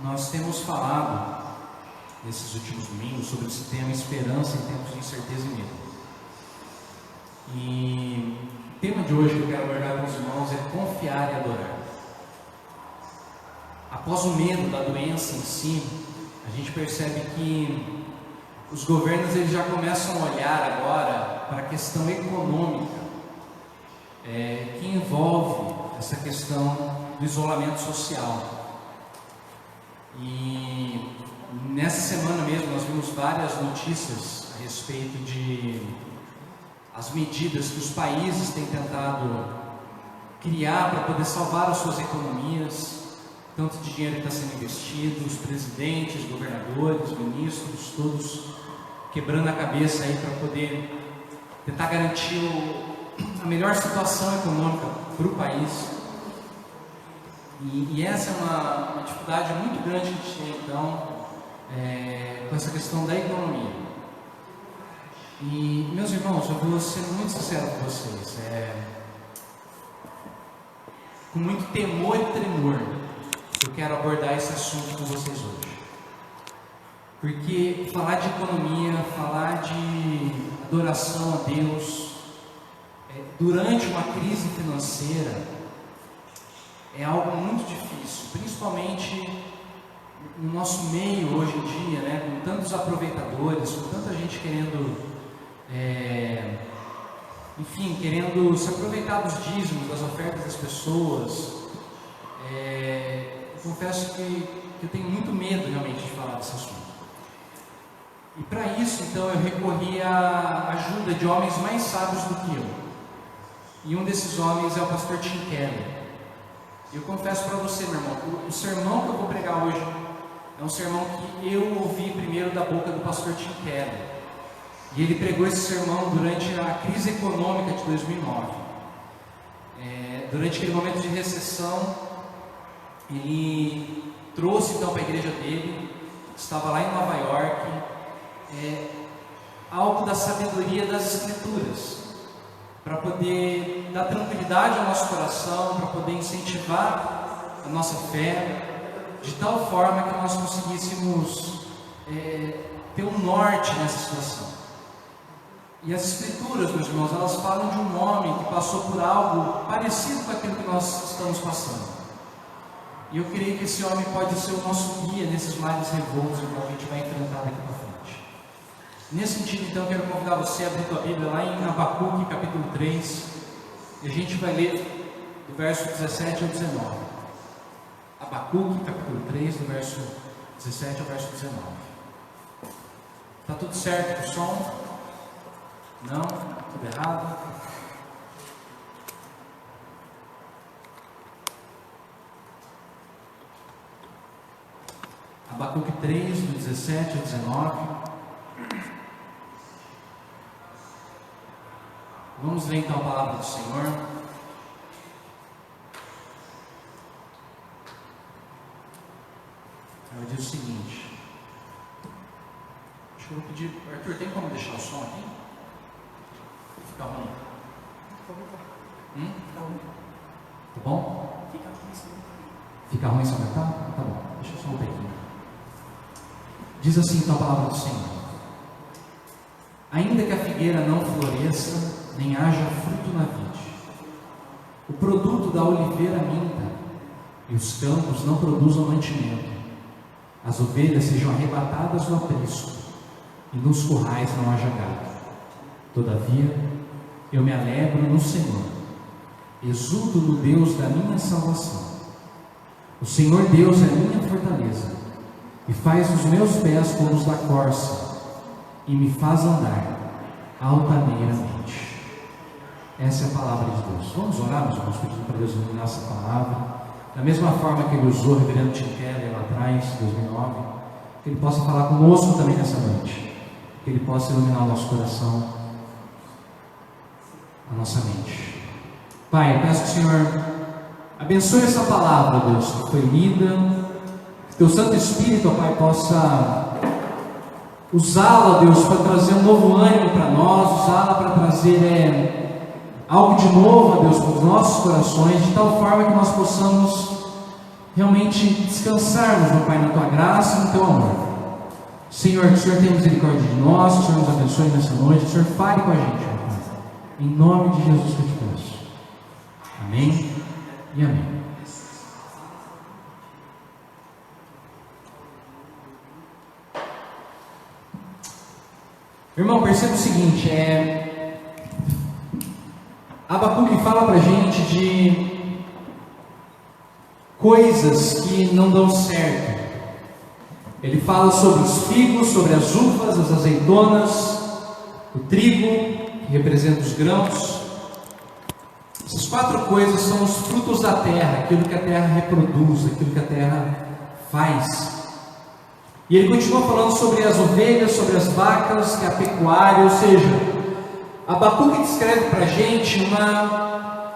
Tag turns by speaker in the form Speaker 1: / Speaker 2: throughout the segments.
Speaker 1: Nós temos falado nesses últimos domingos sobre esse tema esperança em tempos de incerteza e medo. E o tema de hoje que eu quero abordar com os irmãos é confiar e adorar. Após o medo da doença em si, a gente percebe que os governos eles já começam a olhar agora para a questão econômica, que envolve essa questão do isolamento social. E nessa semana mesmo nós vimos várias notícias a respeito de as medidas que os países têm tentado criar para poder salvar as suas economias, tanto de dinheiro que está sendo investido, os presidentes, governadores, ministros, todos quebrando a cabeça aí para poder tentar garantir a melhor situação econômica para o país. E essa é uma dificuldade muito grande que a gente tem, então, com essa questão da economia. E, meus irmãos, eu vou ser muito sincero com vocês, com muito temor e tremor, eu quero abordar esse assunto com vocês hoje. Porque falar de economia, falar de adoração a Deus, durante uma crise financeira, é algo muito difícil, principalmente no nosso meio hoje em dia, com tantos aproveitadores, com tanta gente querendo, querendo se aproveitar dos dízimos, das ofertas das pessoas. Eu confesso que eu tenho muito medo realmente de falar desse assunto. E para isso, então, eu recorri à ajuda de homens mais sábios do que eu. E um desses homens é o pastor Tim Keller. Eu confesso para você, meu irmão, o sermão que eu vou pregar hoje é um sermão que eu ouvi primeiro da boca do pastor Tim Keller. E ele pregou esse sermão durante a crise econômica de 2009. Durante aquele momento de recessão, ele trouxe então para a igreja dele, que estava lá em Nova York, algo da sabedoria das Escrituras, para poder dar tranquilidade ao nosso coração, para poder incentivar a nossa fé, de tal forma que nós conseguíssemos ter um norte nessa situação. E as Escrituras, meus irmãos, elas falam de um homem que passou por algo parecido com aquilo que nós estamos passando. E eu creio que esse homem pode ser o nosso guia nesses mares revoltos que a gente vai enfrentar daqui para frente. Nesse sentido, então, eu quero convidar você a abrir tua Bíblia lá em Abacuque, capítulo 3, e a gente vai ler do verso 17 ao 19. Abacuque, capítulo 3, do verso 17 ao verso 19. Está tudo certo com o som? Não? Tudo errado? Abacuque 3, do 17 ao 19. Vamos ler então a palavra do Senhor. Ela diz o seguinte. Acho que eu vou pedir. Arthur, tem como deixar o som aqui? Fica ruim. Tá bom? Fica ruim se aumentar? Tá bom, deixa eu só um pouquinho. Diz assim então a palavra do Senhor: ainda que a figueira não floresça, nem haja fruto na vide, o produto da oliveira minta, e os campos não produzam mantimento, as ovelhas sejam arrebatadas do aprisco, e nos currais não haja gado. Todavia, eu me alegro no Senhor, exulto no Deus da minha salvação. O Senhor Deus é a minha fortaleza, e faz os meus pés como os da corça, e me faz andar altaneiramente. Essa é a palavra de Deus. Vamos orar, meus irmãos, pedindo para Deus iluminar essa palavra, da mesma forma que Ele usou o reverendo Tim Keller lá atrás, em 2009, que Ele possa falar conosco também nessa noite, que Ele possa iluminar o nosso coração, a nossa mente. Pai, eu peço que o Senhor abençoe essa palavra, Deus, que foi lida, que Teu Santo Espírito, ó Pai, possa usá-la, Deus, para trazer um novo ânimo para nós, usá-la para trazer algo de novo, ó Deus, para os nossos corações, de tal forma que nós possamos realmente descansarmos, meu Pai, na Tua graça e no Teu amor. Senhor, que o Senhor tenha misericórdia de nós, que o Senhor nos abençoe nessa noite, que o Senhor fale com a gente, meu Pai. Em nome de Jesus que eu te peço. Amém e amém. Irmão, perceba o seguinte, Abacuque fala para a gente de coisas que não dão certo. Ele fala sobre os figos, sobre as uvas, as azeitonas, o trigo, que representa os grãos. Essas 4 coisas são os frutos da terra, aquilo que a terra reproduz, aquilo que a terra faz. E ele continua falando sobre as ovelhas, sobre as vacas, que é a pecuária, ou seja, Abacuque descreve para a gente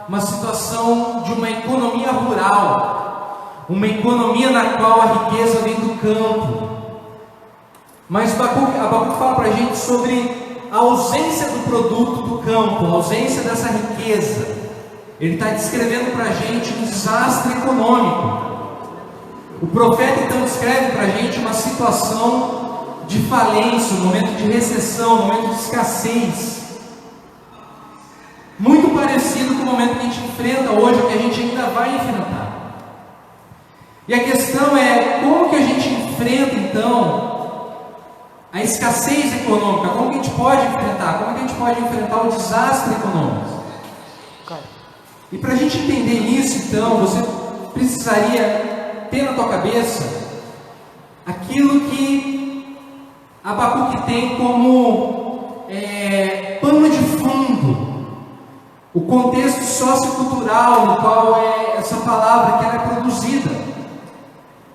Speaker 1: uma situação de uma economia rural, uma economia na qual a riqueza vem do campo. Mas Abacuque fala para a gente sobre a ausência do produto do campo, a ausência dessa riqueza. Ele está descrevendo para a gente um desastre econômico. O profeta então descreve para a gente uma situação de falência, um momento de recessão, um momento de escassez, muito parecido com o momento que a gente enfrenta hoje, o que a gente ainda vai enfrentar. E a questão é, como que a gente enfrenta então a escassez econômica? Como que a gente pode enfrentar? Como que a gente pode enfrentar o desastre econômico? E para a gente entender isso, então, você precisaria ter na tua cabeça aquilo que Abacuque tem como pano de fundo, o contexto sociocultural no qual essa palavra que ela é produzida.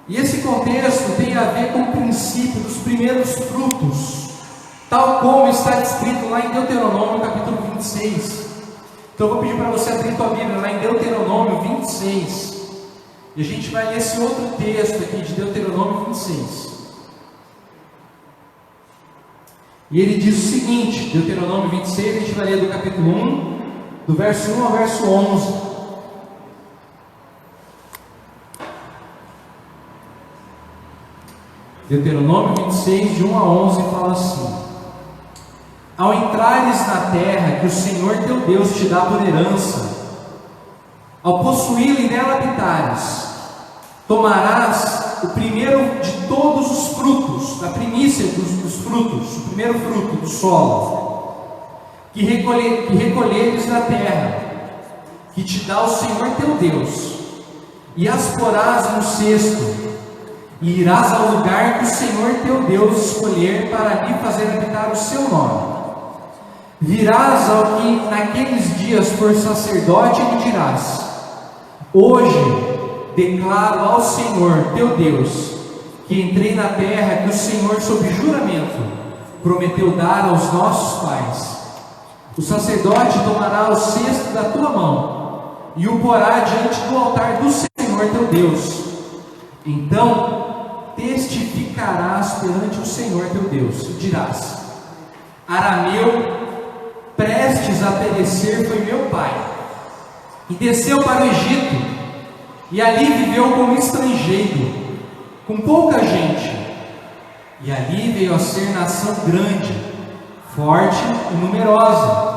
Speaker 1: E esse contexto tem a ver com o princípio dos primeiros frutos, tal como está descrito lá em Deuteronômio capítulo 26. Então eu vou pedir para você abrir tua Bíblia lá em Deuteronômio 26. E a gente vai ler esse outro texto aqui de Deuteronômio 26. E ele diz o seguinte, Deuteronômio 26, a gente vai ler do capítulo 1, do verso 1 ao verso 11. Deuteronômio 26, de 1 a 11, fala assim: Ao entrares na terra que o Senhor teu Deus te dá por herança, ao possuí-la e nela habitares, tomarás o primeiro de todos os frutos, da primícia dos frutos, o primeiro fruto do solo, que recolheres da terra, que te dá o Senhor teu Deus, e as porás no cesto, e irás ao lugar que o Senhor teu Deus escolher para lhe fazer habitar o seu nome. Virás ao que naqueles dias for sacerdote e lhe dirás: Hoje declaro ao Senhor teu Deus que entrei na terra que o Senhor, sob juramento, prometeu dar aos nossos pais. O sacerdote tomará o cesto da tua mão e o porá diante do altar do Senhor teu Deus. Então testificarás perante o Senhor teu Deus e dirás: Arameu, prestes a perecer, foi meu pai, e desceu para o Egito, e ali viveu como estrangeiro, com pouca gente, e ali veio a ser nação grande, forte e numerosa.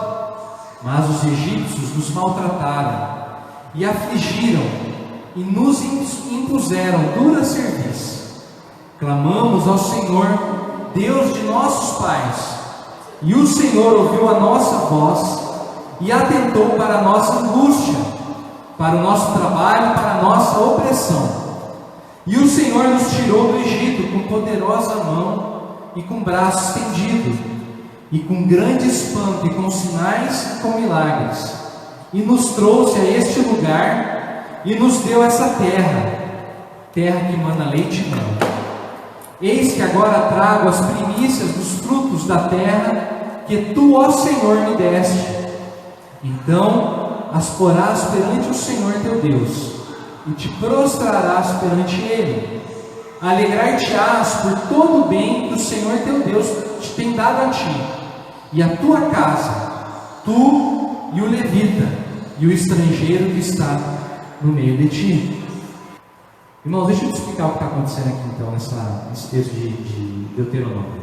Speaker 1: Mas os egípcios nos maltrataram, e afligiram, e nos impuseram dura serviço. Clamamos ao Senhor, Deus de nossos pais, e o Senhor ouviu a nossa voz, e atentou para a nossa angústia, para o nosso trabalho, para a nossa opressão. E o Senhor nos tirou do Egito com poderosa mão e com braço estendido, e com grande espanto, e com sinais e com milagres, e nos trouxe a este lugar, e nos deu essa terra, terra que mana leite e mel. Eis que agora trago as primícias dos frutos da terra que tu, ó Senhor, me deste. Então as porás perante o Senhor teu Deus, e te prostrarás perante Ele. Alegrar-te-ás por todo o bem que o Senhor teu Deus te tem dado a ti, e a tua casa, tu e o levita, e o estrangeiro que está no meio de ti. Irmãos, deixa eu te explicar o que está acontecendo aqui então, nesse texto de Deuteronômio.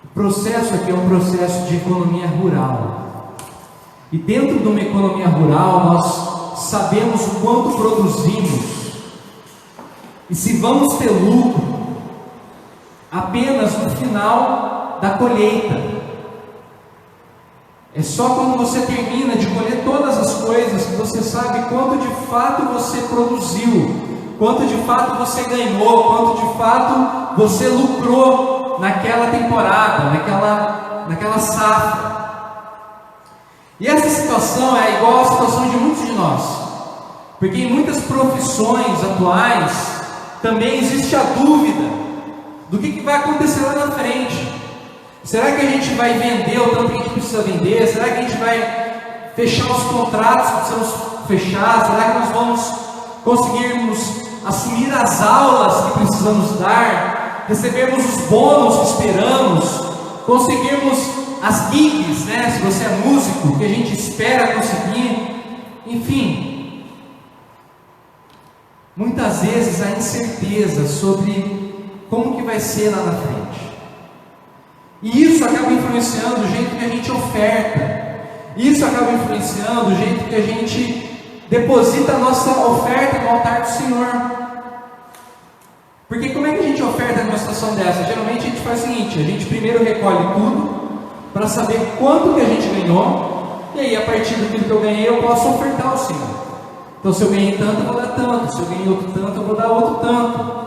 Speaker 1: O processo aqui é um processo de economia rural. E dentro de uma economia rural, nós sabemos o quanto produzimos. E se vamos ter lucro apenas no final da colheita. É só quando você termina de colher todas as coisas que você sabe quanto de fato você produziu, quanto de fato você ganhou, quanto de fato você lucrou naquela temporada, naquela safra. E essa situação é igual à situação de muitos de nós, porque em muitas profissões atuais também existe a dúvida do que vai acontecer lá na frente. Será que a gente vai vender o tanto que a gente precisa vender? Será que a gente vai fechar os contratos que precisamos fechar? Será que nós vamos conseguirmos assumir as aulas que precisamos dar? Recebermos os bônus que esperamos? Conseguirmos as gigs, né? Se você é músico, que a gente espera conseguir? Enfim, muitas vezes há incerteza sobre como que vai ser lá na frente. E isso acaba influenciando o jeito que a gente oferta. Isso acaba influenciando o jeito que a gente deposita a nossa oferta no altar do Senhor. Porque como é que a gente oferta numa situação dessa? Geralmente a gente faz o seguinte: a gente primeiro recolhe tudo para saber quanto que a gente ganhou. E aí, a partir daquilo que eu ganhei, eu posso ofertar ao Senhor. Então, se eu ganhei tanto, eu vou dar tanto. Se eu ganhei outro tanto, eu vou dar outro tanto.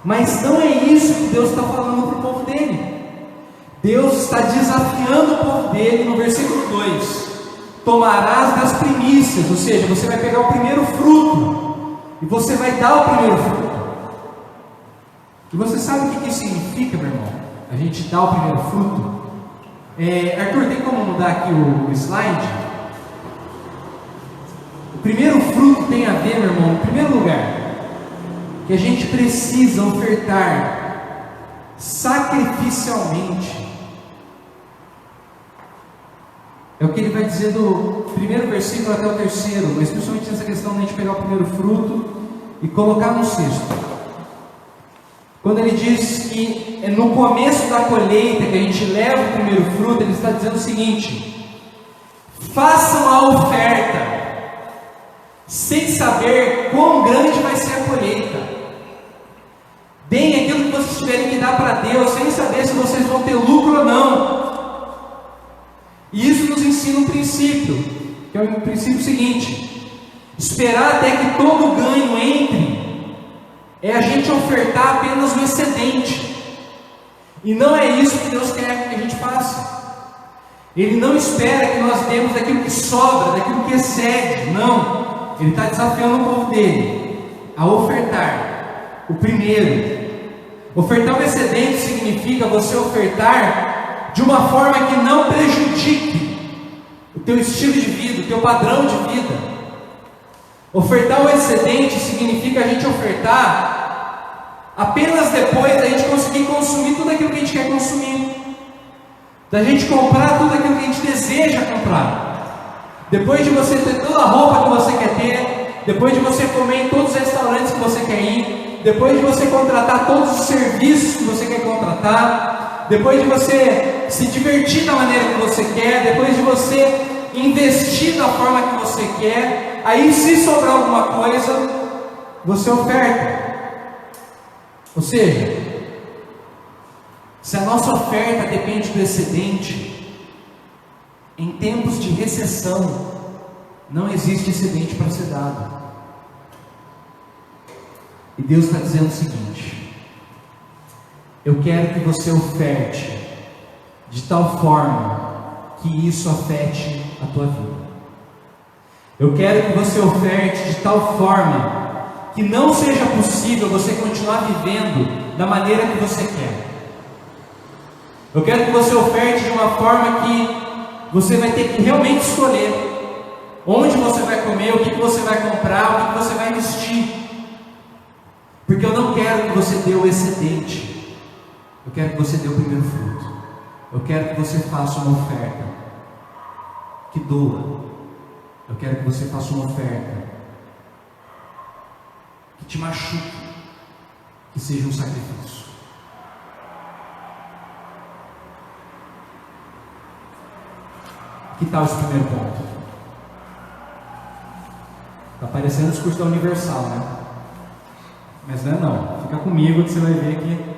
Speaker 1: Mas não é isso que Deus está falando para o povo dele. Deus está desafiando o povo dele no versículo 2: tomarás das primícias, ou seja, você vai pegar o primeiro fruto e você vai dar o primeiro fruto. E você sabe o que isso significa, meu irmão? A gente dá o primeiro fruto? Arthur, tem como mudar aqui o slide? O primeiro fruto tem a ver, meu irmão, em primeiro lugar, que a gente precisa ofertar sacrificialmente. É o que ele vai dizer do primeiro versículo até o terceiro, mas principalmente nessa questão de a gente pegar o primeiro fruto e colocar no cesto. Quando ele diz que é no começo da colheita que a gente leva o primeiro fruto, ele está dizendo o seguinte: façam a oferta sem saber quão grande vai ser a colheita. Deem aquilo que vocês tiverem que dar para Deus, sem saber se vocês vão ter lucro ou não. E isso nos ensina um princípio, que é o princípio seguinte: esperar até que todo ganho entre é a gente ofertar apenas o excedente. E não é isso que Deus quer que a gente faça. Ele não espera que nós demos daquilo que sobra, daquilo que excede. Não. Ele está desafiando o povo dele a ofertar o primeiro. Ofertar o excedente significa você ofertar de uma forma que não prejudique o teu estilo de vida, o teu padrão de vida. Ofertar o excedente significa a gente ofertar apenas depois da gente conseguir consumir tudo aquilo que a gente quer consumir, da gente comprar tudo aquilo que a gente deseja comprar, depois de você ter toda a roupa que você quer ter, depois de você comer em todos os restaurantes que você quer ir, depois de você contratar todos os serviços que você quer contratar, depois de você se divertir da maneira que você quer, depois de você investir da forma que você quer, aí se sobrar alguma coisa, você oferta. Ou seja, se a nossa oferta depende do excedente, em tempos de recessão, não existe excedente para ser dado. E Deus está dizendo o seguinte: eu quero que você oferte de tal forma que isso afete a tua vida. Eu quero que você oferte de tal forma que não seja possível você continuar vivendo da maneira que você quer. Eu quero que você oferte de uma forma que você vai ter que realmente escolher onde você vai comer, o que você vai comprar, o que você vai investir. Porque eu não quero que você dê o excedente, eu quero que você dê o primeiro fruto. Eu quero que você faça uma oferta que doa, Eu quero que você faça uma oferta que te machuque, que seja um sacrifício. Que tal esse primeiro ponto? Está parecendo o discurso da Universal, né? Mas não é não. Fica comigo que você vai ver que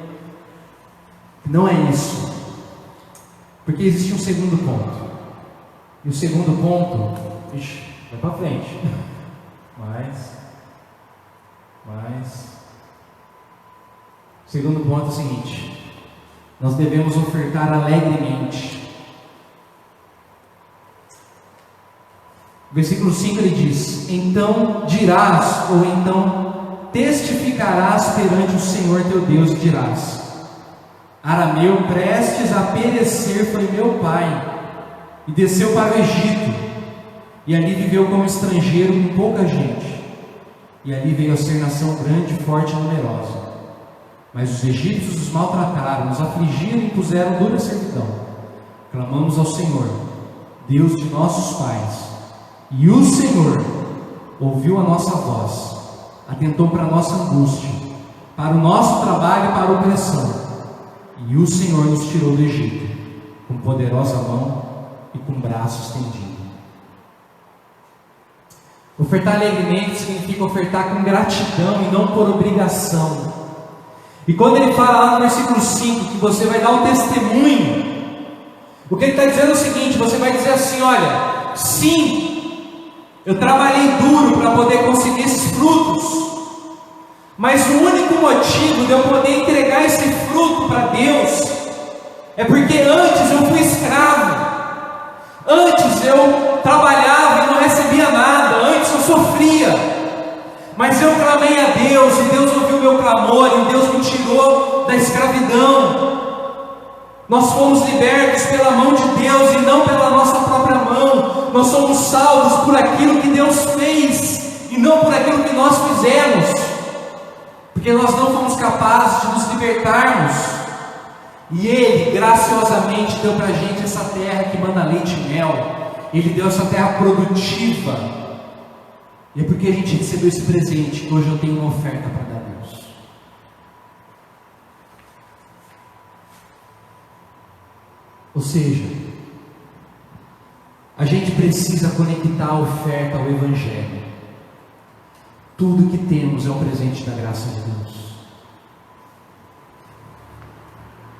Speaker 1: não é isso. Porque existe um segundo ponto. E o segundo ponto, vai para frente. Mas o segundo ponto é o seguinte: nós devemos ofertar alegremente. Versículo 5 ele diz: então dirás, ou então testificarás perante o Senhor teu Deus, e dirás: Arameu, prestes a perecer, foi meu pai, e desceu para o Egito, e ali viveu como estrangeiro com pouca gente, e ali veio a ser nação grande, forte e numerosa. Mas os egípcios os maltrataram, os afligiram e puseram dura servidão. Clamamos ao Senhor, Deus de nossos pais, e o Senhor ouviu a nossa voz, atentou para a nossa angústia, para o nosso trabalho e para a opressão, e o Senhor nos tirou do Egito, com poderosa mão e com braço estendido. Ofertar alegremente significa ofertar com gratidão e não por obrigação. E quando ele fala lá no versículo 5 que você vai dar um testemunho, o que ele está dizendo é o seguinte: você vai dizer assim: olha, sim, eu trabalhei duro para poder conseguir esses frutos, mas o único motivo de eu poder entregar esse fruto para Deus é porque antes eu fui escravo, antes eu trabalhava e não recebia nada, antes eu sofria, mas eu clamei a Deus, e Deus ouviu meu clamor, e Deus me tirou da escravidão. Nós fomos libertos pela mão de Deus e não pela nossa própria mão. Nós somos salvos por aquilo que Deus fez e não por aquilo que nós fizemos, porque nós não fomos capazes de nos libertarmos, e Ele graciosamente deu para a gente essa terra que manda leite e mel. Ele deu essa terra produtiva, e é porque a gente recebeu esse presente que hoje eu tenho uma oferta para dar a Deus. Ou seja, a gente precisa conectar a oferta ao Evangelho. Tudo que temos é um presente da graça de Deus.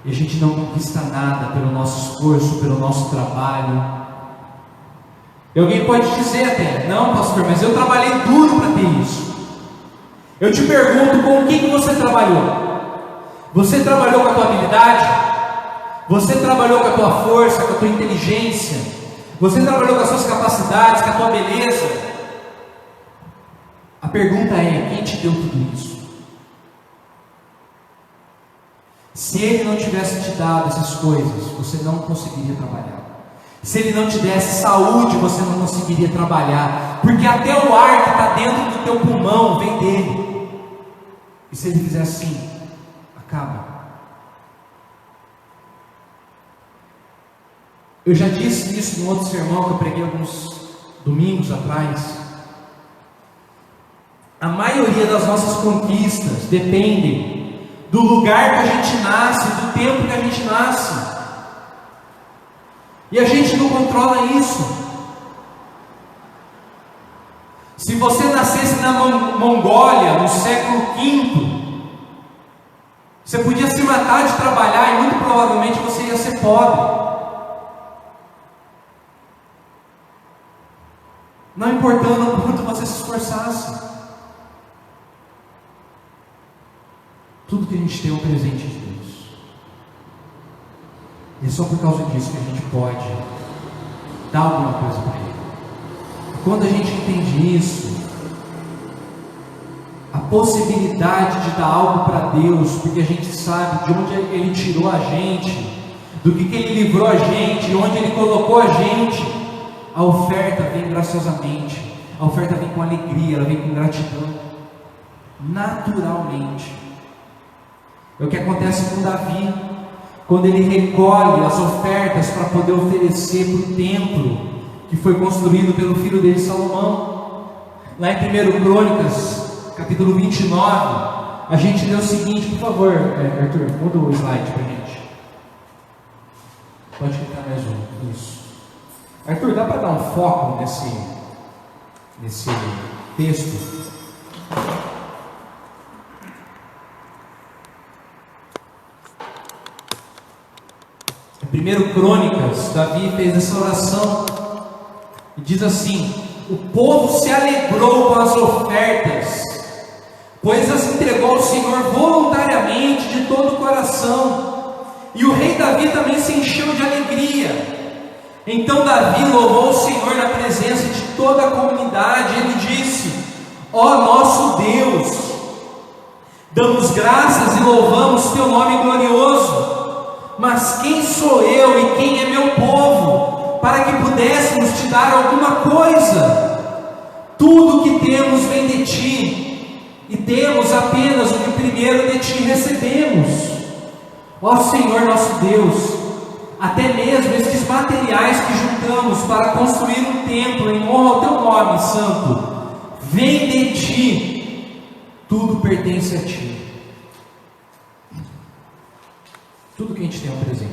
Speaker 1: E a gente não conquista nada pelo nosso esforço, pelo nosso trabalho. E alguém pode dizer até: não, pastor, mas eu trabalhei duro para ter isso. Eu te pergunto, com o que você trabalhou? Você trabalhou com a tua habilidade? Você trabalhou com a tua força, com a tua inteligência? Você trabalhou com as suas capacidades, com a tua beleza? A pergunta é: quem te deu tudo isso? Se Ele não tivesse te dado essas coisas, você não conseguiria trabalhar. Se Ele não te desse saúde, você não conseguiria trabalhar, porque até o ar que está dentro do teu pulmão vem dele. E se Ele fizer assim, acaba. Eu já disse isso em outro sermão que eu preguei alguns domingos atrás. A maioria das nossas conquistas dependem do lugar que a gente nasce, do tempo que a gente nasce. E a gente não controla isso. Se você nascesse na Mongólia, no século V, você podia se matar de trabalhar e muito provavelmente você ia ser pobre. Não importando o quanto você se esforçasse. Tudo que a gente tem é um presente de Deus. E é só por causa disso que a gente pode dar alguma coisa para Ele. E quando a gente entende isso, a possibilidade de dar algo para Deus, porque a gente sabe de onde Ele tirou a gente, do que Ele livrou a gente, onde Ele colocou a gente, a oferta vem graciosamente, a oferta vem com alegria, ela vem com gratidão, naturalmente. É o que acontece com Davi, quando ele recolhe as ofertas para poder oferecer para o templo, que foi construído pelo filho dele, Salomão. Lá em 1 Crônicas, capítulo 29, a gente lê o seguinte, por favor, Arthur, muda o slide para a gente. Pode clicar mais um, isso. Arthur, dá para dar um foco nesse texto? Em 1 Crônicas, Davi fez essa oração e diz assim: o povo se alegrou com as ofertas, pois as entregou ao Senhor voluntariamente de todo o coração. E o rei Davi também se encheu de alegria. Então Davi louvou o Senhor na presença de toda a comunidade. Ele disse: ó nosso Deus, damos graças e louvamos teu nome glorioso. Mas quem sou eu e quem é meu povo, para que pudéssemos te dar alguma coisa? Tudo o que temos vem de ti, e temos apenas o que primeiro de ti recebemos. Ó Senhor nosso Deus, até mesmo estes materiais que juntamos para construir um templo em honra ao teu nome santo, vem de ti, tudo pertence a ti. Tudo que a gente tem é um presente.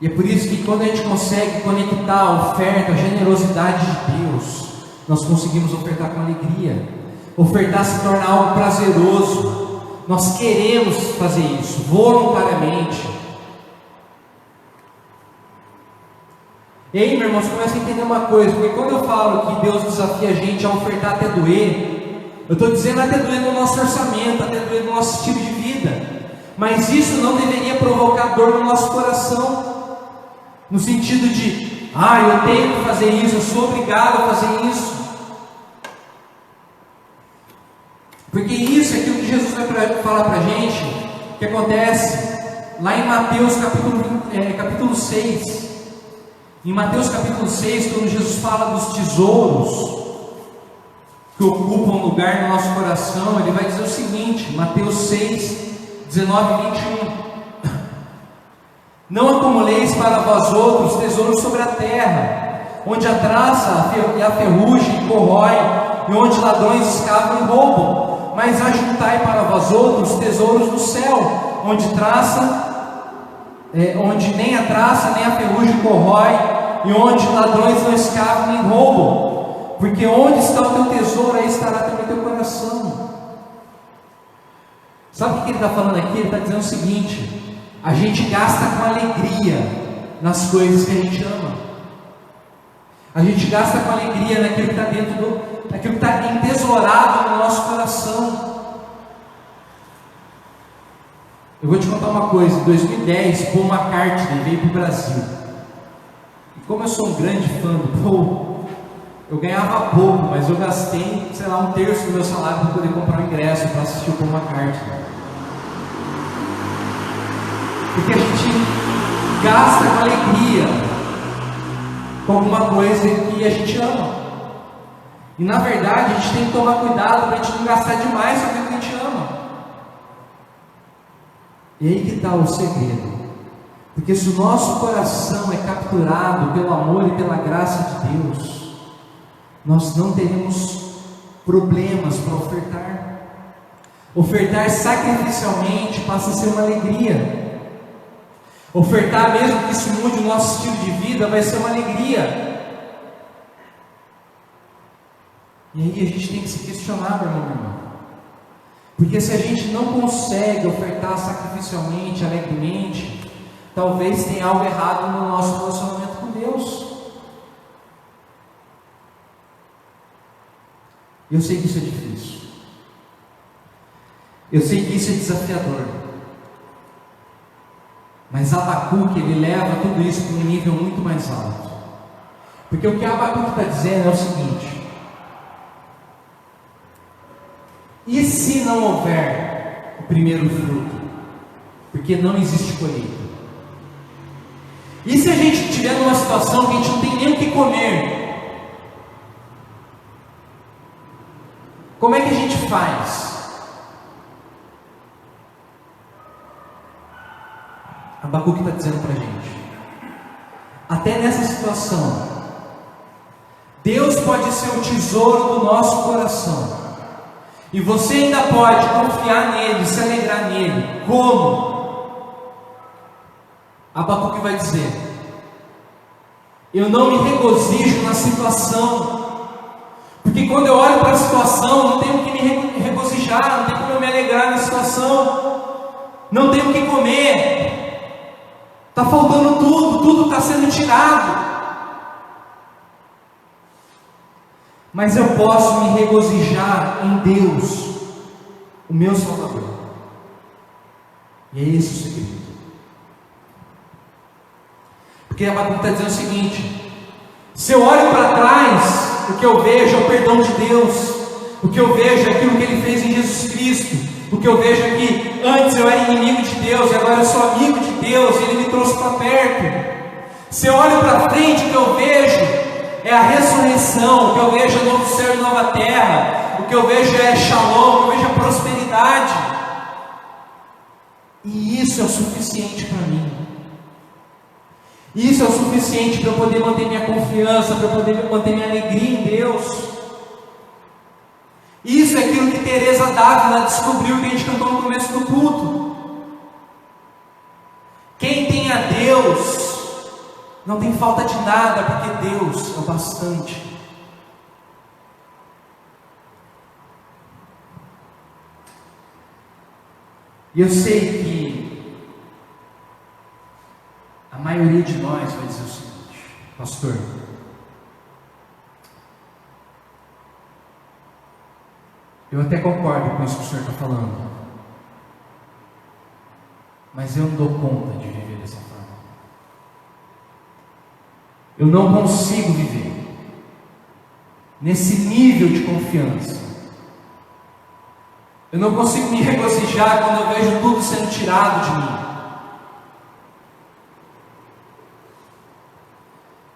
Speaker 1: E é por isso que quando a gente consegue conectar a oferta, a generosidade de Deus, nós conseguimos ofertar com alegria. Ofertar se torna algo prazeroso. Nós queremos fazer isso voluntariamente. E aí, meu irmão, você começa a entender uma coisa, porque quando eu falo que Deus desafia a gente a ofertar até doer, eu estou dizendo até doer no nosso orçamento, até doer no nosso estilo de vida, mas isso não deveria provocar dor no nosso coração, no sentido de, eu tenho que fazer isso, eu sou obrigado a fazer isso, porque isso é aquilo que Jesus vai falar para a gente, que acontece lá em Mateus capítulo 6, em Mateus capítulo 6, quando Jesus fala dos tesouros que ocupam lugar no nosso coração, ele vai dizer o seguinte, Mateus 6, 19 e 21: não acumuleis para vós outros tesouros sobre a terra, onde a traça e a ferrugem corrói, e onde ladrões escavam e roubam, mas ajuntai para vós outros tesouros no céu, onde nem a traça nem a ferrugem corrói, e onde ladrões não escavam nem roubam. Porque onde está o teu tesouro, aí estará também o teu coração. Sabe o que ele está falando aqui? Ele está dizendo o seguinte: a gente gasta com alegria nas coisas que a gente ama. A gente gasta com alegria naquilo que está naquilo que está entesourado no nosso coração. Eu vou te contar uma coisa. Em 2010, Paul McCartney veio para o Brasil. E como eu sou um grande fã do Paul, eu ganhava pouco, mas eu gastei, sei lá, um terço do meu salário para poder comprar um ingresso para assistir o Paul McCartney. Porque a gente gasta com alegria com alguma coisa que a gente ama. E na verdade a gente tem que tomar cuidado para a gente não gastar demais com aquilo que a gente ama. E aí que está o segredo. Porque se o nosso coração é capturado pelo amor e pela graça de Deus, nós não teremos problemas para ofertar. Ofertar sacrificialmente passa a ser uma alegria. Ofertar, mesmo que isso mude o nosso estilo de vida, vai ser uma alegria. E aí a gente tem que se questionar, meu irmão, minha irmã. Porque se a gente não consegue ofertar sacrificialmente, alegremente, talvez tenha algo errado no nosso relacionamento com Deus. Eu sei que isso é difícil. Eu sei que isso é desafiador. Mas Abacuque, ele leva tudo isso para um nível muito mais alto. Porque o que Abacuque está dizendo é o seguinte: e se não houver o primeiro fruto? Porque não existe colheita. E se a gente estiver numa situação que a gente não tem nem o que comer? Como é que a gente faz? Abacuque está dizendo para a gente: até nessa situação, Deus pode ser o tesouro do nosso coração, e você ainda pode confiar nele, se alegrar nele. Como? Abacuque vai dizer: eu não me regozijo na situação, porque quando eu olho para a situação, não tenho que me regozijar, não tem como eu me alegrar na situação, não tenho o que comer, está faltando tudo está sendo tirado. Mas eu posso me regozijar em Deus, o meu Salvador. E é esse o segredo. Porque Abacuque está dizendo o seguinte: se eu olho para trás, o que eu vejo é o perdão de Deus, o que eu vejo é aquilo que Ele fez em Jesus Cristo, o que eu vejo é que antes eu era inimigo de Deus e agora eu sou amigo de Deus, e Ele me trouxe para perto. Se eu olho para frente, o que eu vejo é a ressurreição, o que eu vejo é novo céu e nova terra, o que eu vejo é shalom, o que eu vejo é prosperidade, e isso é o suficiente para mim. Isso é o suficiente para eu poder manter minha confiança, para eu poder manter minha alegria em Deus. Isso é aquilo que Teresa d'Ávila descobriu, que a gente cantou no começo do culto. Quem tem a Deus não tem falta de nada, porque Deus é o bastante. E eu sei que a maioria de nós vai dizer o seguinte: pastor, eu até concordo com isso que o senhor está falando, mas eu não dou conta de viver dessa forma. Eu não consigo viver nesse nível de confiança. Eu não consigo me regozijar quando eu vejo tudo sendo tirado de mim.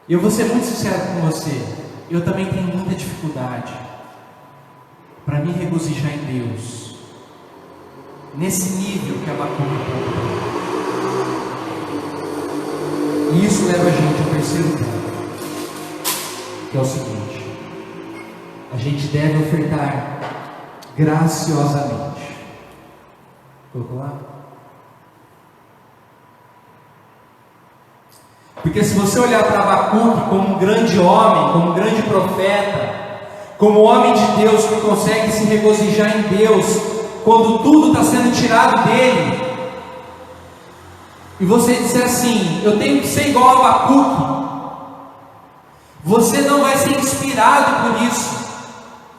Speaker 1: E eu vou ser muito sincero com você, eu também tenho muita dificuldade para me regozijar em Deus, nesse nível que Abacuque aponta. E isso leva a gente ao terceiro ponto, que é o seguinte: a gente deve ofertar graciosamente. Colocou lá? Porque se você olhar para Abacuque como um grande homem, como um grande profeta, como homem de Deus que consegue se regozijar em Deus quando tudo está sendo tirado dele, e você disser assim: eu tenho que ser igual a Abacuque, você não vai ser inspirado por isso.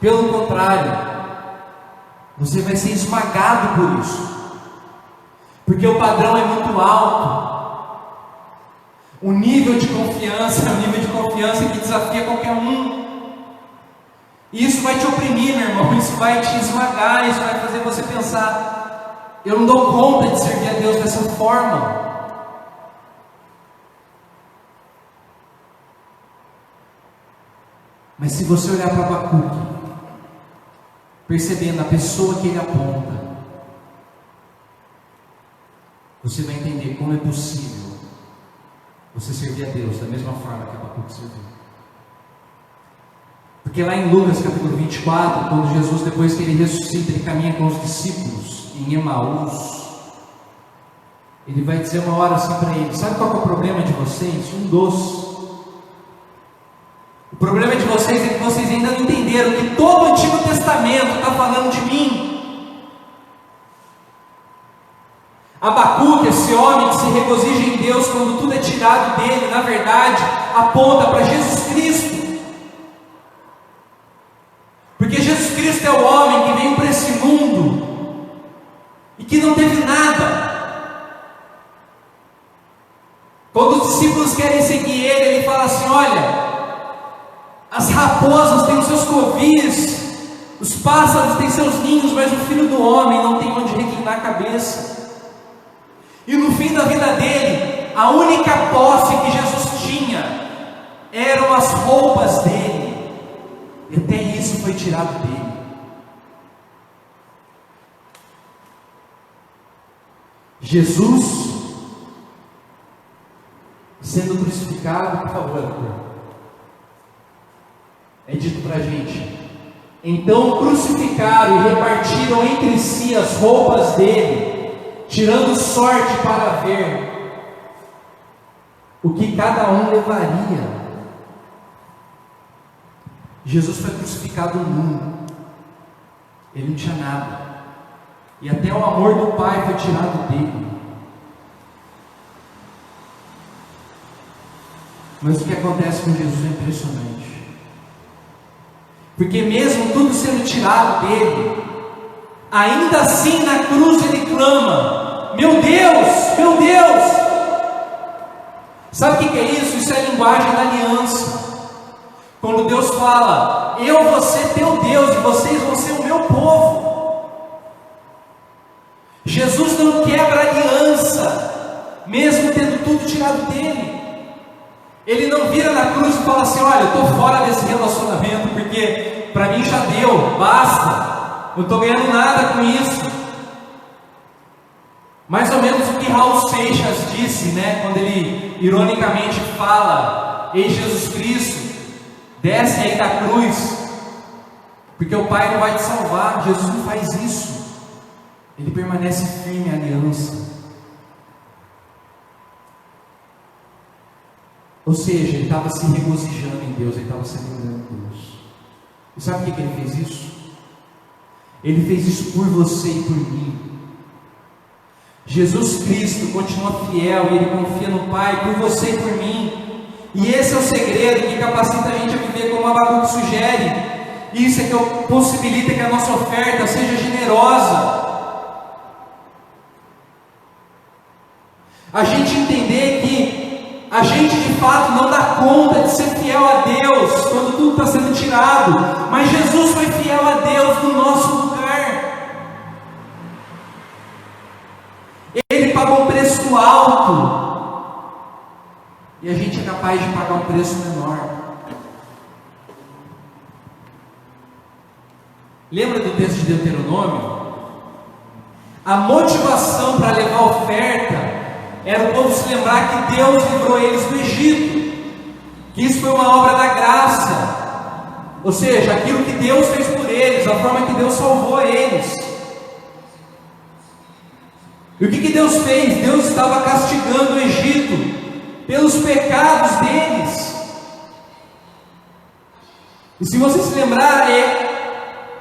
Speaker 1: Pelo contrário, você vai ser esmagado por isso, porque o padrão é muito alto. O nível de confiança é um nível de confiança que desafia qualquer um. E isso vai te oprimir, meu irmão, isso vai te esmagar, isso vai fazer você pensar: eu não dou conta de servir a Deus dessa forma. Mas se você olhar para Abacuque, percebendo a pessoa que ele aponta, você vai entender como é possível você servir a Deus da mesma forma que Abacuque serviu. Porque lá em Lucas capítulo 24, quando Jesus, depois que ele ressuscita, ele caminha com os discípulos em Emaús, ele vai dizer uma hora assim para eles: sabe qual é o problema de vocês? Um dos. O problema de vocês é que vocês ainda não entenderam que todo o Antigo Testamento está falando de mim. Abacuque, esse homem que se regozija em Deus quando tudo é tirado dele, na verdade, aponta para Jesus Cristo. Porque Jesus Cristo é o homem que veio para esse mundo e que não teve nada. Quando os discípulos querem seguir ele fala assim: olha, as raposas têm os seus covis, os pássaros têm seus ninhos, mas o Filho do Homem não tem onde reclinar a cabeça. E no fim da vida dele, a única posse que Jesus tinha eram as roupas dele. E até isso foi tirado dele. Jesus sendo crucificado, por favor, é dito para a gente: então crucificaram e repartiram entre si as roupas dele, tirando sorte para ver o que cada um levaria. Jesus foi crucificado nu, ele não tinha nada, e até o amor do Pai foi tirado dele. Mas o que acontece com Jesus é impressionante, porque mesmo tudo sendo tirado dele, ainda assim na cruz ele clama: meu Deus, meu Deus! Sabe o que é isso? Isso é a linguagem da aliança. Quando Deus fala: eu vou ser teu Deus e vocês vão ser o meu povo. Jesus não quebra a aliança, mesmo tendo tudo tirado dele. Ele não vira na cruz e fala assim: olha, eu estou fora desse relacionamento, porque para mim já deu, basta, não estou ganhando nada com isso. Mais ou menos o que Raul Seixas disse, né, quando ele ironicamente fala: ei Jesus Cristo, desce aí da cruz, porque o Pai não vai te salvar. Jesus não faz isso, ele permanece firme à aliança. Ou seja, ele estava se regozijando em Deus, ele estava se lembrando de Deus. E sabe por que ele fez isso? Ele fez isso por você e por mim. Jesus Cristo continua fiel e ele confia no Pai por você e por mim. E esse é o segredo que capacita a gente a viver como Abacuque sugere. Isso é que possibilita que a nossa oferta seja generosa. A gente entender que a gente de fato não dá conta de ser fiel a Deus quando tudo está sendo tirado, mas Jesus foi fiel a Deus no nosso lugar. Ele pagou um preço alto e a gente é capaz de pagar um preço menor. Lembra do texto de Deuteronômio? A motivação para levar a oferta era o povo se lembrar que Deus livrou eles do Egito, que isso foi uma obra da graça, ou seja, aquilo que Deus fez por eles, a forma que Deus salvou eles. E o que Deus fez? Deus estava castigando o Egito pelos pecados deles. E se você se lembrar,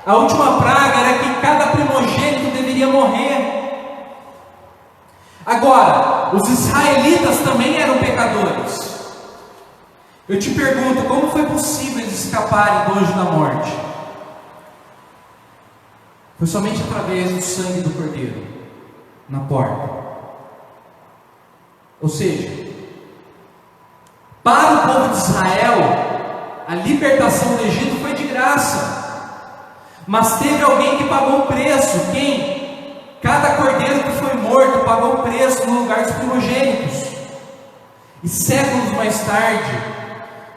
Speaker 1: a última praga era que cada primogênito deveria morrer. Agora, os israelitas também eram pecadores. Eu te pergunto, como foi possível eles escaparem do anjo da morte? Foi somente através do sangue do Cordeiro na porta. Ou seja, para o povo de Israel, a libertação do Egito foi de graça, mas teve alguém que pagou o preço. Quem? Cada cordeiro que foi morto pagou o preço no lugar dos primogênitos. E séculos mais tarde,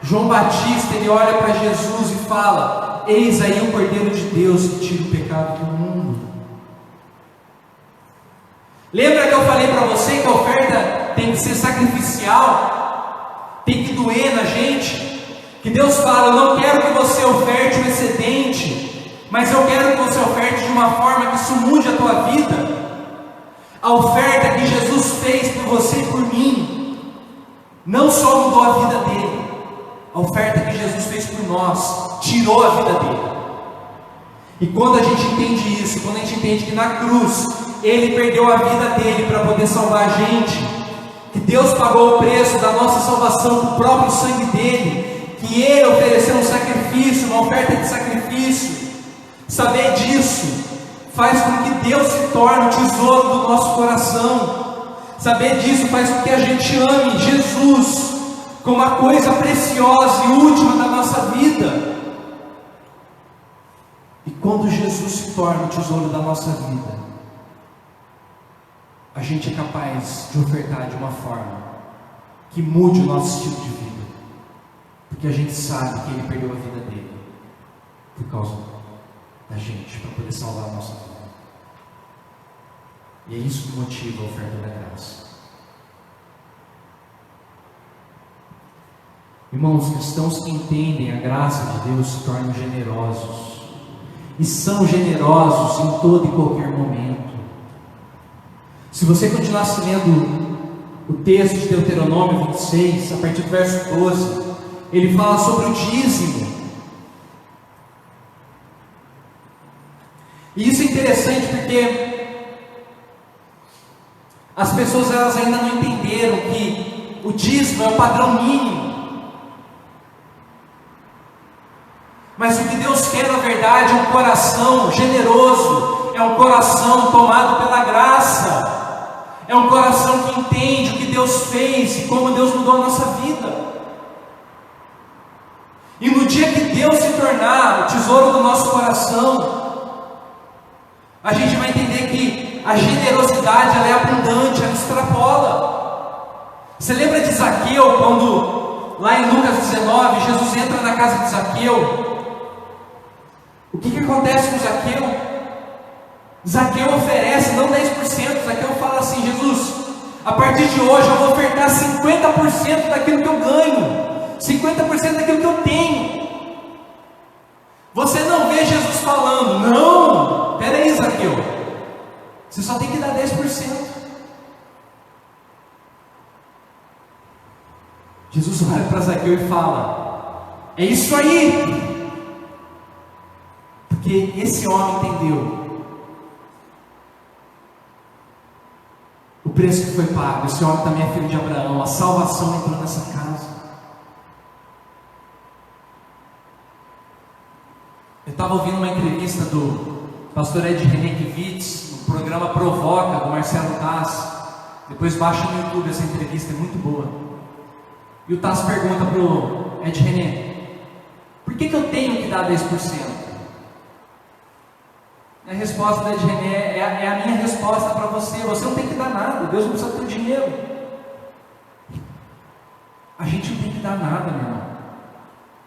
Speaker 1: João Batista, ele olha para Jesus e fala: eis aí o Cordeiro de Deus que tira o pecado do mundo. Lembra que eu falei para você que a oferta tem que ser sacrificial, tem que doer na gente? Que Deus fala: eu não quero que você oferte o excedente, mas eu quero que você oferte de uma forma que isso mude a tua vida. A oferta que Jesus fez por você e por mim não só mudou a vida dele, a oferta que Jesus fez por nós tirou a vida dele. E quando a gente entende isso, quando a gente entende que na cruz ele perdeu a vida dele para poder salvar a gente, que Deus pagou o preço da nossa salvação com o próprio sangue dele, que ele ofereceu um sacrifício, uma oferta de sacrifício. Saber disso faz com que Deus se torne o tesouro do nosso coração. Saber disso faz com que a gente ame Jesus como a coisa preciosa e última da nossa vida. E quando Jesus se torna o tesouro da nossa vida, a gente é capaz de ofertar de uma forma que mude o nosso estilo de vida, porque a gente sabe que Ele perdeu a vida dele por causa da gente, para poder salvar a nossa vida. E é isso que motiva a oferta da graça. Irmãos, cristãos que entendem a graça de Deus se tornam generosos, e são generosos em todo e qualquer momento. Se você continuasse lendo o texto de Deuteronômio 26, a partir do verso 12, ele fala sobre o dízimo. E isso é interessante porque as pessoas elas ainda não entenderam que o dízimo é o padrão mínimo. Mas o que Deus quer na verdade é um coração generoso, é um coração tomado pela graça, é um coração que entende o que Deus fez e como Deus mudou a nossa vida. E no dia que Deus se tornar o tesouro do nosso coração, a gente vai entender que a generosidade ela é abundante, ela extrapola. Você lembra de Zaqueu, quando lá em Lucas 19, Jesus entra na casa de Zaqueu? O que acontece com Zaqueu? Zaqueu oferece não 10%, Zaqueu fala assim: Jesus, a partir de hoje eu vou ofertar 50% daquilo que eu ganho, 50% daquilo que eu tenho. Você não vê Jesus falando: não, peraí Zaqueu, você só tem que dar 10%. Jesus olha para Zaqueu e fala: é isso aí. Porque esse homem entendeu o preço que foi pago. Esse homem também é filho de Abraão. A salvação entrou nessa casa. Eu estava ouvindo uma entrevista do pastor Ed Renekiewicz no programa Provoca, do Marcelo Taz. Depois baixa no YouTube essa entrevista, é muito boa. E o Taz pergunta para o Ed René: por que eu tenho que dar 10%? A resposta da Ed René é a minha resposta para você: você não tem que dar nada, Deus não precisa do teu dinheiro. A gente não tem que dar nada, meu irmão,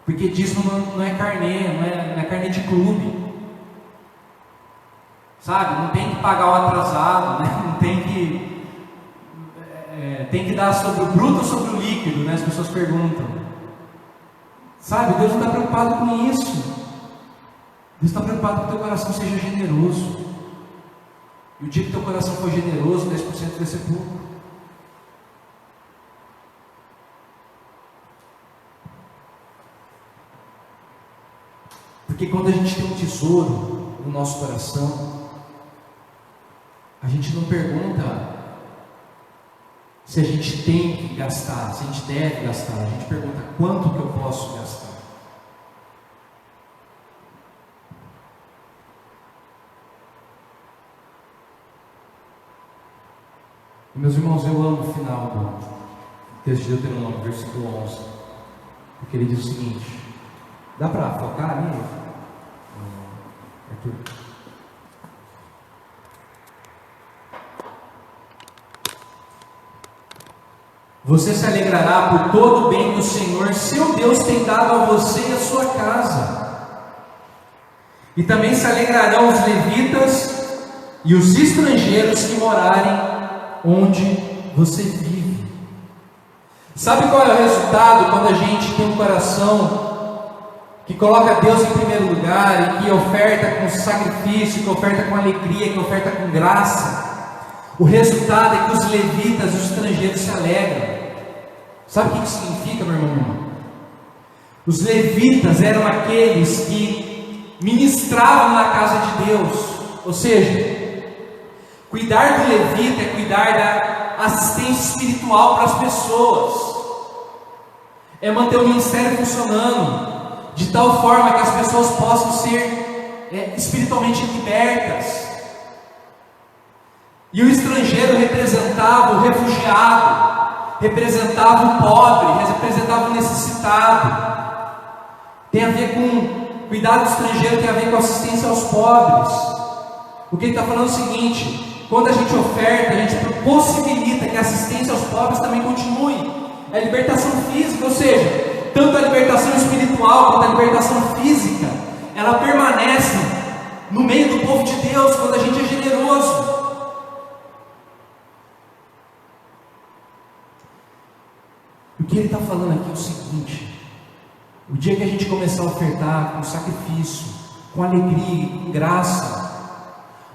Speaker 1: porque dízimo não é carnê, não é carnê de clube, sabe? Não tem que pagar o atrasado, né? Não tem que tem que dar sobre o bruto ou sobre o líquido, né? As pessoas perguntam, sabe? Deus não está preocupado com isso. Deus está preocupado que o teu coração seja generoso. E o dia que teu coração for generoso, 10% vai ser pouco. Porque quando a gente tem um tesouro no nosso coração, a gente não pergunta se a gente tem que gastar, se a gente deve gastar. A gente pergunta: quanto que eu posso gastar? Meus irmãos, eu amo o final do texto de Deuteronômio, versículo 11, porque ele diz o seguinte: dá para focar ali, Arthur? Você se alegrará por todo o bem que o Senhor, seu Deus, tem dado a você e a sua casa, e também se alegrarão os levitas e os estrangeiros que morarem onde você vive. Sabe qual é o resultado quando a gente tem um coração que coloca Deus em primeiro lugar e que oferta com sacrifício, que oferta com alegria, que oferta com graça? O resultado é que os levitas e os estrangeiros se alegram. Sabe o que isso significa, meu irmão? Os levitas eram aqueles que ministravam na casa de Deus, ou seja, cuidar do levita é cuidar da assistência espiritual para as pessoas, é manter o ministério funcionando de tal forma que as pessoas possam ser espiritualmente libertas. E o estrangeiro representava o refugiado, representava o pobre, representava o necessitado. Tem a ver com cuidar do estrangeiro, tem a ver com assistência aos pobres. O que ele está falando é o seguinte: quando a gente oferta, a gente possibilita que a assistência aos pobres também continue. É libertação física, ou seja, tanto a libertação espiritual quanto a libertação física, ela permanece no meio do povo de Deus quando a gente é generoso. O que ele está falando aqui é o seguinte: O dia que a gente começar a ofertar com sacrifício, com alegria, com graça,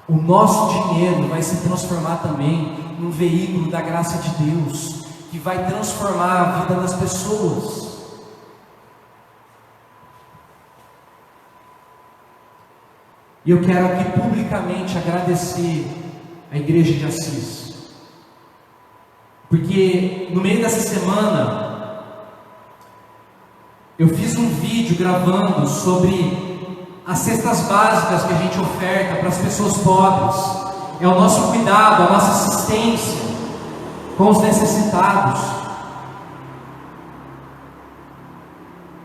Speaker 1: o nosso dinheiro vai se transformar também num veículo da graça de Deus, que vai transformar a vida das pessoas. E eu quero aqui publicamente agradecer a Igreja de Assis, porque no meio dessa semana eu fiz um vídeo gravando sobre as cestas básicas que a gente oferta para as pessoas pobres. É o nosso cuidado, a nossa assistência com os necessitados.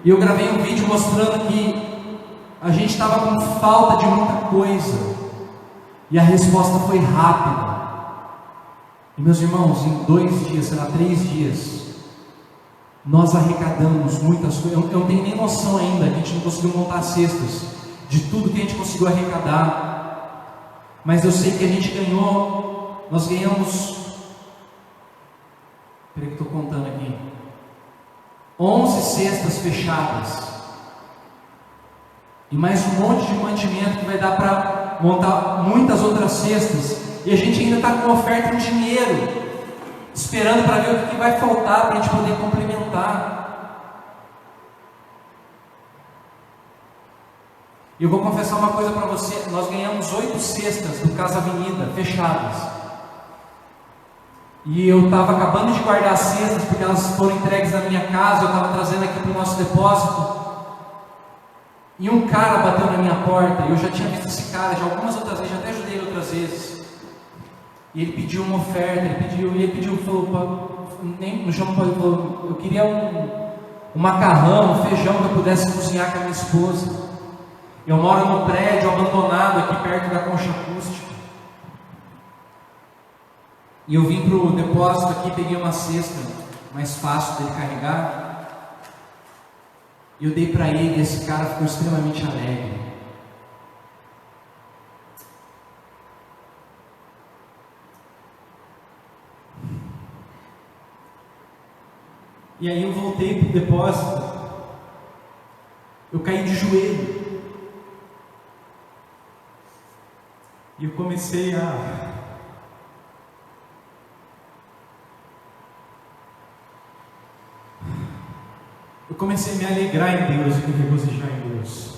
Speaker 1: E eu gravei um vídeo mostrando que a gente estava com falta de muita coisa, e a resposta foi rápida. E meus irmãos, em 2 dias, será 3 dias, nós arrecadamos muitas coisas. Eu não tenho nem noção ainda, a gente não conseguiu montar cestas de tudo que a gente conseguiu arrecadar, mas eu sei que a gente ganhou, nós ganhamos, peraí que estou contando aqui, 11 cestas fechadas, e mais um monte de mantimento que vai dar para montar muitas outras cestas, e a gente ainda está com oferta em dinheiro, esperando para ver o que vai faltar para a gente poder complementar. E eu vou confessar uma coisa para você: nós ganhamos 8 cestas do Casa Avenida, fechadas, e eu estava acabando de guardar as cestas, porque elas foram entregues na minha casa, eu estava trazendo aqui para o nosso depósito, e um cara bateu na minha porta, e eu já tinha visto esse cara já algumas outras vezes, já até ajudei ele outras vezes, e ele pediu uma oferta, falou, nem no chão, falou, eu queria um macarrão, um feijão que eu pudesse cozinhar com a minha esposa. Eu moro no prédio abandonado aqui perto da concha acústica, e eu vim para o depósito aqui, peguei uma cesta mais fácil dele carregar, e eu dei para ele, e esse cara ficou extremamente alegre. E aí eu voltei para o depósito, eu caí de joelho, e eu comecei a me alegrar em Deus e me regozijar em Deus.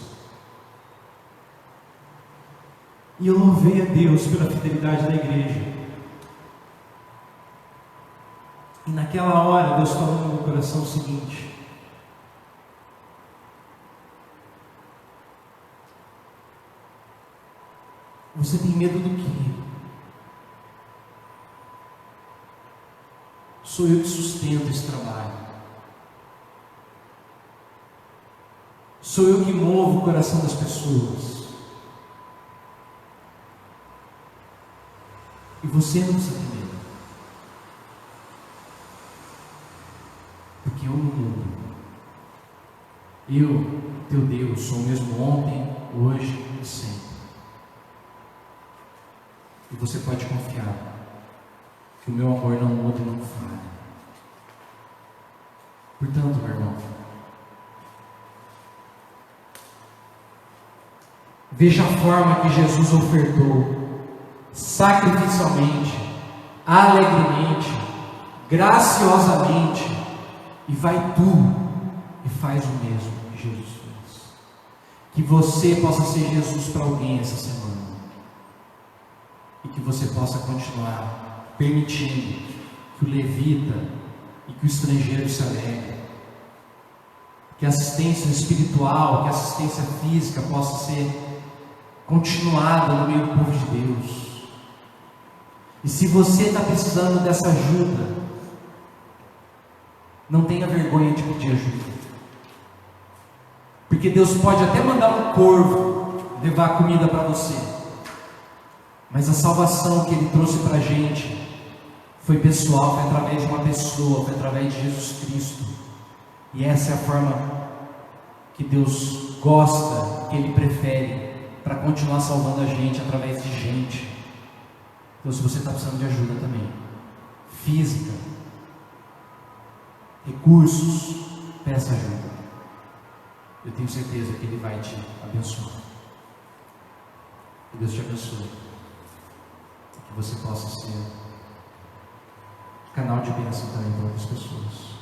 Speaker 1: E eu louvei a Deus pela fidelidade da igreja. E naquela hora Deus falou no meu coração o seguinte: você tem medo do quê? Sou eu que sustento esse trabalho. Sou eu que movo o coração das pessoas. E você não precisa ter medo, porque eu não mudo. Eu, teu Deus, sou o mesmo ontem, hoje e sempre. E você pode confiar que o meu amor não muda e não falha. Portanto, meu irmão, veja a forma que Jesus ofertou sacrificialmente, alegremente, graciosamente, e vai tu e faz o mesmo que Jesus fez. Que você possa ser Jesus para alguém essa semana, e que você possa continuar permitindo que o levita e que o estrangeiro se alegre, que a assistência espiritual, que a assistência física possa ser continuada no meio do povo de Deus. E se você está precisando dessa ajuda, não tenha vergonha de pedir ajuda, porque Deus pode até mandar um corvo levar comida para você, mas a salvação que Ele trouxe para a gente foi pessoal, foi através de uma pessoa, foi através de Jesus Cristo. E essa é a forma que Deus gosta, que Ele prefere, para continuar salvando a gente através de gente. Então, se você está precisando de ajuda também, física, recursos, peça ajuda. eu tenho certeza que Ele vai te abençoar. Que Deus te abençoe. Que você possa ser canal de bênção também para outras pessoas.